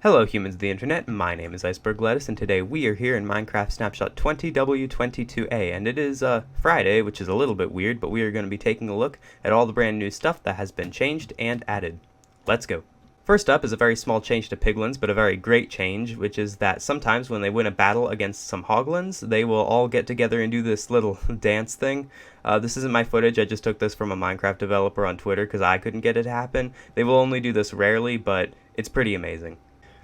Hello humans of the internet, my name is Iceberg Lettuce, and today we are here in Minecraft Snapshot 20W22A, and it is Friday, which is a little bit weird, but we are going to be taking a look at all the brand new stuff that has been changed and added. Let's go. First up is a very small change to piglins, but a very great change, which is that sometimes when they win a battle against some hoglins, they will all get together and do this little dance thing. This isn't my footage, I just took this from a Minecraft developer on Twitter because I couldn't get it to happen. They will only do this rarely, but it's pretty amazing.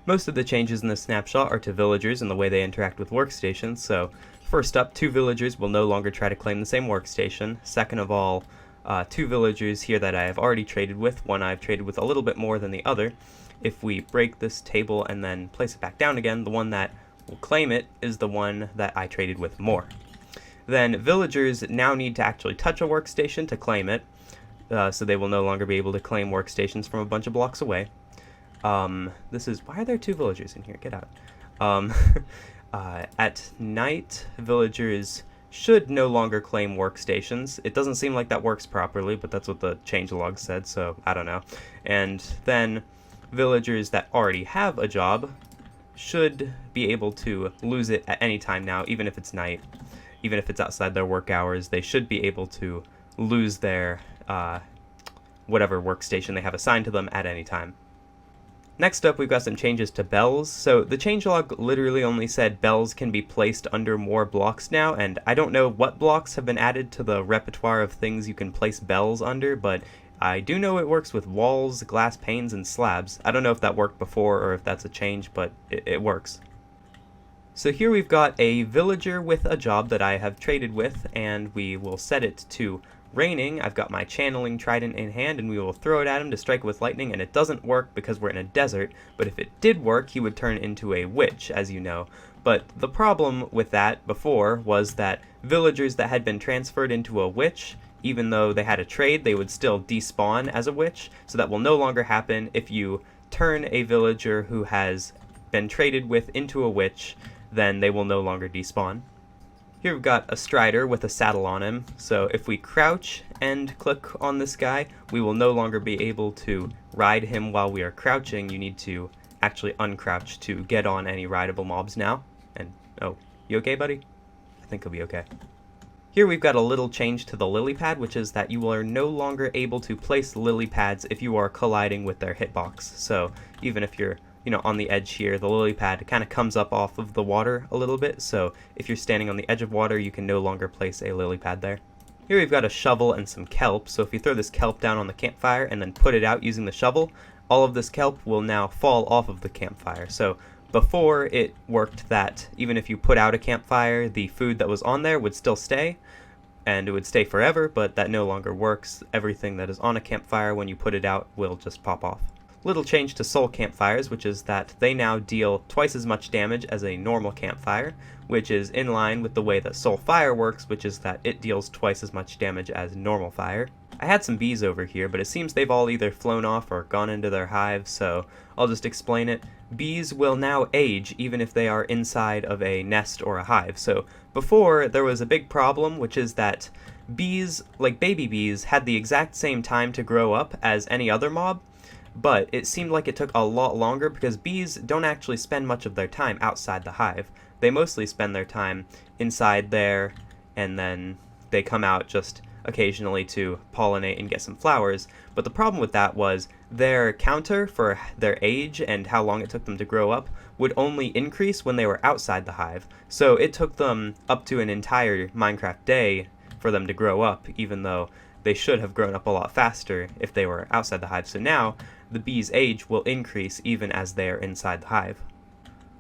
Most of the changes in this snapshot are to villagers and the way they interact with workstations, so first up, 2 villagers will no longer try to claim the same workstation. Second of all, 2 villagers here that I have already traded with, one I've traded with a little bit more than the other. If we break this table and then place it back down again, the one that will claim it is the one that I traded with more. Then villagers now need to actually touch a workstation to claim it, so they will no longer be able to claim workstations from a bunch of blocks away. Why are there 2 villagers in here? Get out. At night, villagers should no longer claim workstations. It doesn't seem like that works properly, but that's what the changelog said, so I don't know. And then villagers that already have a job should be able to lose it at any time now, even if it's night. Even if it's outside their work hours, they should be able to lose their whatever workstation they have assigned to them at any time. Next up, we've got some changes to bells. So the changelog literally only said bells can be placed under more blocks now, and I don't know what blocks have been added to the repertoire of things you can place bells under, but I do know it works with walls, glass panes, and slabs. I don't know if that worked before or if that's a change, but it works. So here we've got a villager with a job that I have traded with, and we will set it to raining. I've got my channeling trident in hand, and we will throw it at him to strike with lightning, and it doesn't work because we're in a desert, but if it did work, he would turn into a witch, as you know. But the problem with that before was that villagers that had been transferred into a witch, even though they had a trade, they would still despawn as a witch, so that will no longer happen if you turn a villager who has been traded with into a witch, then they will no longer despawn. Here we've got a strider with a saddle on him, so if we crouch and click on this guy, we will no longer be able to ride him while we are crouching. You need to actually uncrouch to get on any rideable mobs now. And, oh, you okay, buddy? I think he'll be okay. Here we've got a little change to the lily pad, which is that you are no longer able to place lily pads if you are colliding with their hitbox. So even if you're on the edge here, the lily pad kind of comes up off of the water a little bit, so if you're standing on the edge of water, you can no longer place a lily pad there. Here we've got a shovel and some kelp, so if you throw this kelp down on the campfire and then put it out using the shovel, all of this kelp will now fall off of the campfire. So before it worked that even if you put out a campfire, the food that was on there would still stay, and it would stay forever, but that no longer works. Everything that is on a campfire, when you put it out, will just pop off. Little change to soul campfires, which is that they now deal twice as much damage as a normal campfire, which is in line with the way that soul fire works, which is that it deals twice as much damage as normal fire. I had some bees over here, but it seems they've all either flown off or gone into their hives, so I'll just explain it. Bees will now age even if they are inside of a nest or a hive. So before, there was a big problem, which is that bees, like baby bees, had the exact same time to grow up as any other mob, but it seemed like it took a lot longer because bees don't actually spend much of their time outside the hive. They mostly spend their time inside there, and then they come out just occasionally to pollinate and get some flowers. But the problem with that was their counter for their age and how long it took them to grow up would only increase when they were outside the hive. So it took them up to an entire Minecraft day for them to grow up, even though they should have grown up a lot faster if they were outside the hive. So now the bees' age will increase even as they are inside the hive.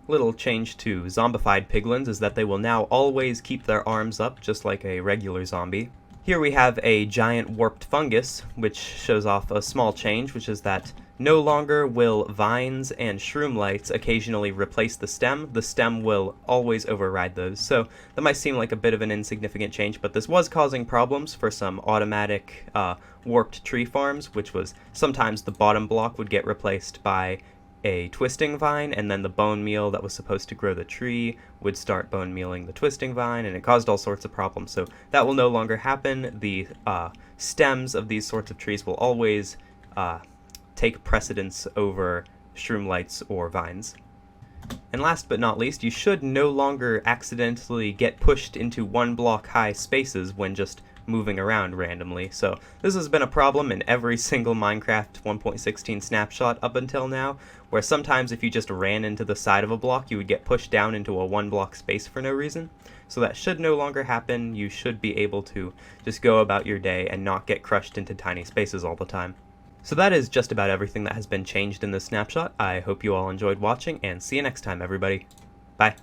Little change to zombified piglins is that they will now always keep their arms up just like a regular zombie. Here we have a giant warped fungus, which shows off a small change, which is that no longer will vines and shroom lights occasionally replace the stem. The stem will always override those. So that might seem like a bit of an insignificant change, but this was causing problems for some automatic warped tree farms, which was sometimes the bottom block would get replaced by a twisting vine, and then the bone meal that was supposed to grow the tree would start bone mealing the twisting vine, and it caused all sorts of problems. So that will no longer happen. The stems of these sorts of trees will always take precedence over shroomlights or vines. And last but not least, you should no longer accidentally get pushed into 1 block high spaces when just moving around randomly. So this has been a problem in every single Minecraft 1.16 snapshot up until now, where sometimes if you just ran into the side of a block, you would get pushed down into a 1 block space for no reason. So that should no longer happen. You should be able to just go about your day and not get crushed into tiny spaces all the time. So that is just about everything that has been changed in this snapshot. I hope you all enjoyed watching, and see you next time, everybody. Bye.